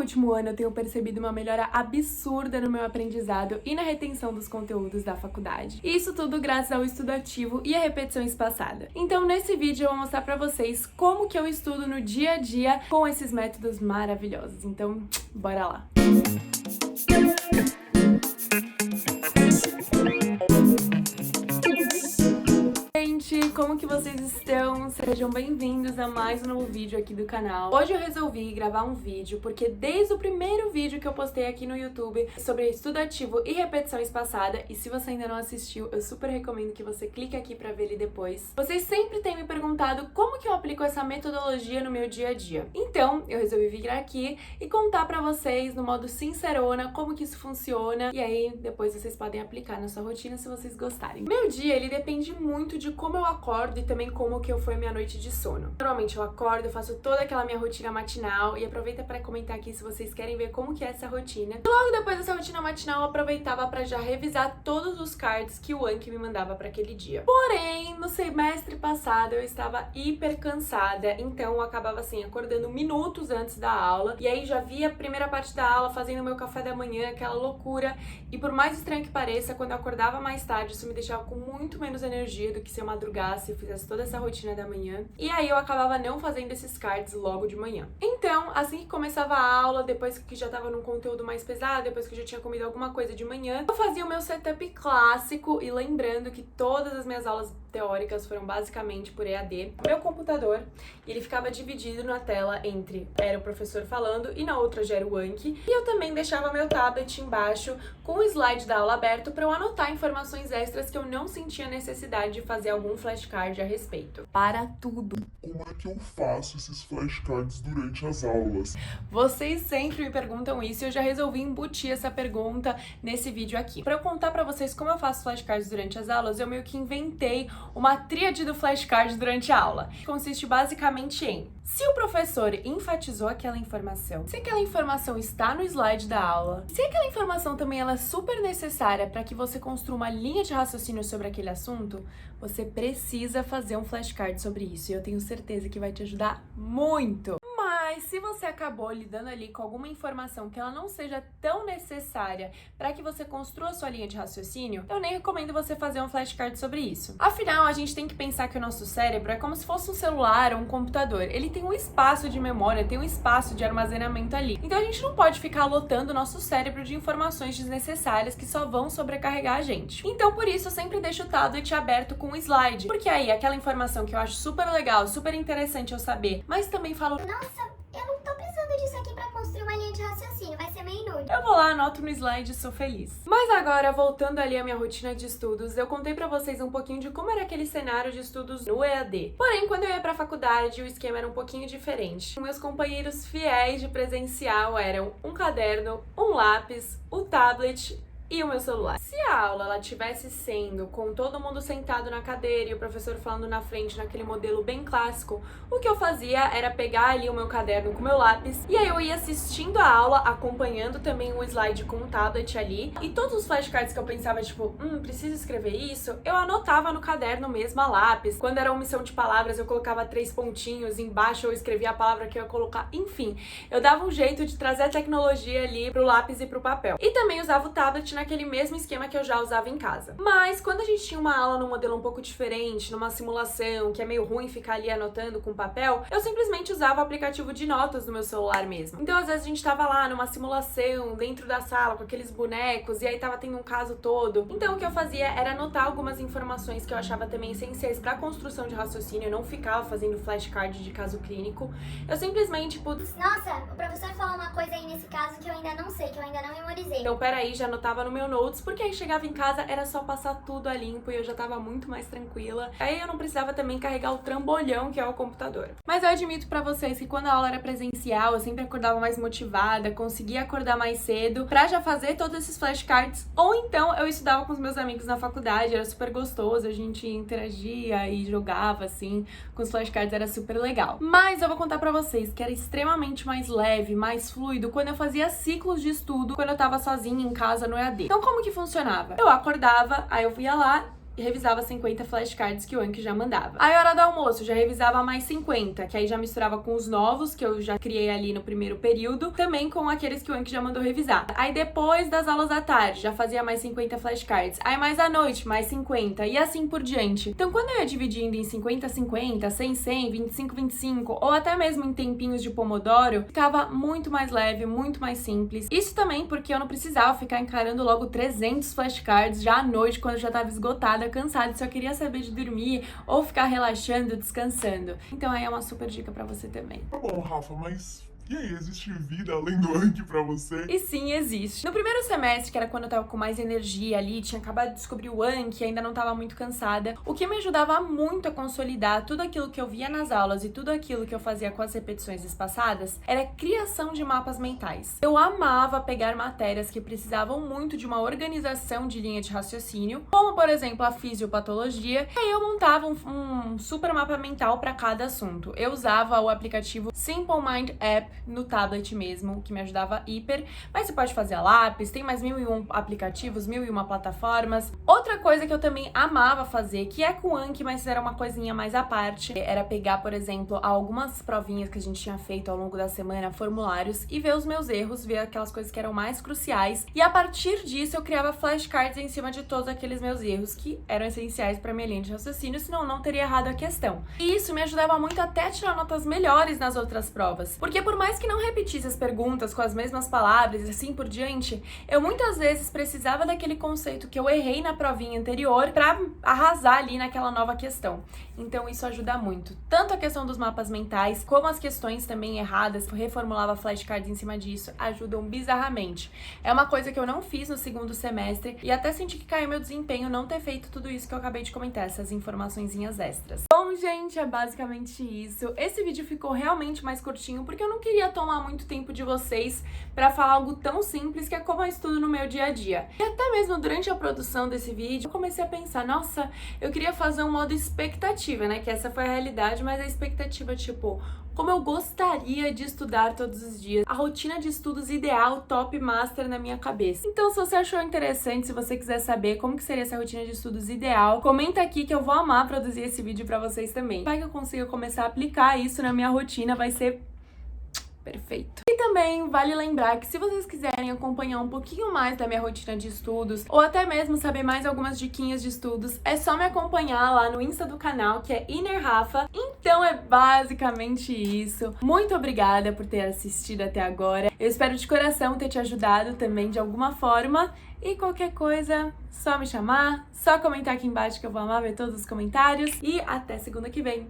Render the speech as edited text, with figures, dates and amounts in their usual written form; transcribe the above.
último ano eu tenho percebido uma melhora absurda no meu aprendizado e na retenção dos conteúdos da faculdade. E isso tudo graças ao estudo ativo e à repetição espaçada. Então nesse vídeo eu vou mostrar pra vocês como que eu estudo no dia a dia com esses métodos maravilhosos. Então, bora lá! Como que vocês estão? Sejam bem-vindos a mais um novo vídeo aqui do canal. Hoje eu resolvi gravar um vídeo porque desde o primeiro vídeo que eu postei aqui no YouTube sobre estudo ativo e repetição espaçada, e se você ainda não assistiu, eu super recomendo que você clique aqui pra ver ele depois. Vocês sempre têm me perguntado como que eu aplico essa metodologia no meu dia a dia. Então, eu resolvi vir aqui e contar pra vocês no modo sincerona como que isso funciona, e aí depois vocês podem aplicar na sua rotina se vocês gostarem. Meu dia, ele depende muito de como eu acordo e também como que foi a minha noite de sono. Normalmente eu acordo, eu faço toda aquela minha rotina matinal e aproveita para comentar aqui se vocês querem ver como que é essa rotina. E logo depois dessa rotina matinal eu aproveitava para já revisar todos os cards que o Anki me mandava para aquele dia. Porém, no semestre passado eu estava hiper cansada, então eu acabava assim acordando minutos antes da aula e aí já via a primeira parte da aula, fazendo meu café da manhã, aquela loucura. E por mais estranho que pareça, quando eu acordava mais tarde, isso me deixava com muito menos energia do que se eu madrugasse, eu fizesse toda essa rotina da manhã. E aí eu acabava não fazendo esses cards logo de manhã. Então, assim que começava a aula, depois que já tava num conteúdo mais pesado, depois que eu já tinha comido alguma coisa de manhã, eu fazia o meu setup clássico, e lembrando que todas as minhas aulas teóricas foram basicamente por EAD. Meu computador, ele ficava dividido na tela entre era o professor falando e na outra já era o Anki. E eu também deixava meu tablet embaixo com o slide da aula aberto para eu anotar informações extras que eu não sentia necessidade de fazer algum flashcard a respeito. Para tudo! Como é que eu faço esses flashcards durante as aulas? Vocês sempre me perguntam isso e eu já resolvi embutir essa pergunta nesse vídeo aqui. Para eu contar para vocês como eu faço flashcards durante as aulas, eu meio que inventei uma tríade do flashcard durante a aula, que consiste basicamente em: se o professor enfatizou aquela informação, se aquela informação está no slide da aula, se aquela informação também ela é super necessária para que você construa uma linha de raciocínio sobre aquele assunto, você precisa fazer um flashcard sobre isso, e eu tenho certeza que vai te ajudar muito. Mas se você acabou lidando ali com alguma informação que ela não seja tão necessária para que você construa a sua linha de raciocínio, eu nem recomendo você fazer um flashcard sobre isso. Afinal, a gente tem que pensar que o nosso cérebro é como se fosse um celular ou um computador. Ele tem um espaço de memória, tem um espaço de armazenamento ali. Então a gente não pode ficar lotando o nosso cérebro de informações desnecessárias que só vão sobrecarregar a gente. Então por isso eu sempre deixo o tablet aberto com um slide, porque aí aquela informação que eu acho super legal, super interessante eu saber, mas também falo: nossa, eu não tô precisando disso aqui pra construir uma linha de raciocínio, vai ser meio inútil. eu vou lá, anoto no slide e sou feliz. Mas agora, voltando ali à minha rotina de estudos, eu contei pra vocês um pouquinho de como era aquele cenário de estudos no EAD. Porém, quando eu ia pra faculdade, o esquema era um pouquinho diferente. Meus companheiros fiéis de presencial eram um caderno, um lápis, o tablet e o meu celular. Se a aula ela tivesse sendo com todo mundo sentado na cadeira e o professor falando na frente naquele modelo bem clássico, o que eu fazia era pegar ali o meu caderno com o meu lápis e aí eu ia assistindo a aula, acompanhando também o slide com o tablet ali, e todos os flashcards que eu pensava tipo, preciso escrever isso, eu anotava no caderno mesmo a lápis. Quando era omissão de palavras, eu colocava 3 pontinhos, embaixo eu escrevia a palavra que eu ia colocar, enfim, eu dava um jeito de trazer a tecnologia ali pro lápis e pro papel. E também usava o tablet naquele mesmo esquema que eu já usava em casa. Mas quando a gente tinha uma aula num modelo um pouco diferente, numa simulação, que é meio ruim ficar ali anotando com papel, eu simplesmente usava o aplicativo de notas do meu celular mesmo. Então às vezes a gente tava lá numa simulação, dentro da sala, com aqueles bonecos, e aí tava tendo um caso todo. Então o que eu fazia era anotar algumas informações que eu achava também essenciais pra construção de raciocínio, eu não ficava fazendo flashcard de caso clínico. Eu simplesmente, tipo, nossa, o professor falou uma coisa aí nesse caso que eu ainda não sei, que eu ainda não memorizei. Então peraí, já anotava no meu notes, porque aí chegava em casa, era só passar tudo a limpo e eu já tava muito mais tranquila. Aí eu não precisava também carregar o trambolhão que é o computador. Mas eu admito pra vocês que quando a aula era presencial, eu sempre acordava mais motivada, conseguia acordar mais cedo pra já fazer todos esses flashcards, ou então eu estudava com os meus amigos na faculdade, era super gostoso, a gente interagia e jogava assim, com os flashcards era super legal. Mas eu vou contar pra vocês que era extremamente mais leve, mais fluido quando eu fazia ciclos de estudo, quando eu tava sozinha em casa no EAD. Então como que funcionava? Eu acordava, aí eu ia lá e revisava 50 flashcards que o Anki já mandava. Aí, hora do almoço, já revisava mais 50, que aí já misturava com os novos, que eu já criei ali no primeiro período, também com aqueles que o Anki já mandou revisar. Aí, depois das aulas da tarde, já fazia mais 50 flashcards. Aí, mais à noite, mais 50, e assim por diante. Então, quando eu ia dividindo em 50, 50, 100, 100, 25, 25, ou até mesmo em tempinhos de Pomodoro, ficava muito mais leve, muito mais simples. Isso também porque eu não precisava ficar encarando logo 300 flashcards já à noite, quando eu já estava esgotada, cansada, e só queria saber de dormir ou ficar relaxando, descansando. Então aí é uma super dica pra você também. Tá bom, Rafa, mas e aí, existe vida além do Anki pra você? E sim, existe. No primeiro semestre, que era quando eu tava com mais energia ali, tinha acabado de descobrir o Anki, ainda não tava muito cansada, o que me ajudava muito a consolidar tudo aquilo que eu via nas aulas e tudo aquilo que eu fazia com as repetições espaçadas era a criação de mapas mentais. Eu amava pegar matérias que precisavam muito de uma organização de linha de raciocínio, como, por exemplo, a fisiopatologia, e aí eu montava um super mapa mental para cada assunto. Eu usava o aplicativo Simple Mind App no tablet mesmo, que me ajudava hiper, mas você pode fazer a lápis, tem mais 1001 aplicativos, 1001 plataformas. Outra coisa que eu também amava fazer, que é com o Anki, mas era uma coisinha mais à parte, era pegar, por exemplo, algumas provinhas que a gente tinha feito ao longo da semana, formulários, e ver os meus erros, ver aquelas coisas que eram mais cruciais, e a partir disso eu criava flashcards em cima de todos aqueles meus erros, que eram essenciais para minha linha de raciocínio, senão eu não teria errado a questão. E isso me ajudava muito até a tirar notas melhores nas outras provas, porque por mais que não repetisse as perguntas com as mesmas palavras e assim por diante, eu muitas vezes precisava daquele conceito que eu errei na provinha anterior para arrasar ali naquela nova questão. Então isso ajuda muito. Tanto a questão dos mapas mentais, como as questões também erradas, reformulava flashcards em cima disso, ajudam bizarramente. É uma coisa que eu não fiz no segundo semestre e até senti que caiu meu desempenho não ter feito tudo isso que eu acabei de comentar, essas informaçõezinhas extras. Bom, gente, é basicamente isso. Esse vídeo ficou realmente mais curtinho porque eu não queria tomar muito tempo de vocês pra falar algo tão simples que é como eu estudo no meu dia a dia. E até mesmo durante a produção desse vídeo, eu comecei a pensar, nossa, eu queria fazer um modo expectativa, né? Que essa foi a realidade, mas a expectativa, tipo, como eu gostaria de estudar todos os dias. A rotina de estudos ideal, top master na minha cabeça. Então, se você achou interessante, se você quiser saber como que seria essa rotina de estudos ideal, comenta aqui que eu vou amar produzir esse vídeo pra vocês também. Vai que eu consiga começar a aplicar isso na minha rotina, vai ser perfeito. E também vale lembrar que se vocês quiserem acompanhar um pouquinho mais da minha rotina de estudos, ou até mesmo saber mais algumas diquinhas de estudos, é só me acompanhar lá no Insta do canal, que é InnerRafa. Então é basicamente isso. Muito obrigada por ter assistido até agora. Eu espero de coração ter te ajudado também de alguma forma. E qualquer coisa, só me chamar, só comentar aqui embaixo que eu vou amar ver todos os comentários. E até segunda que vem.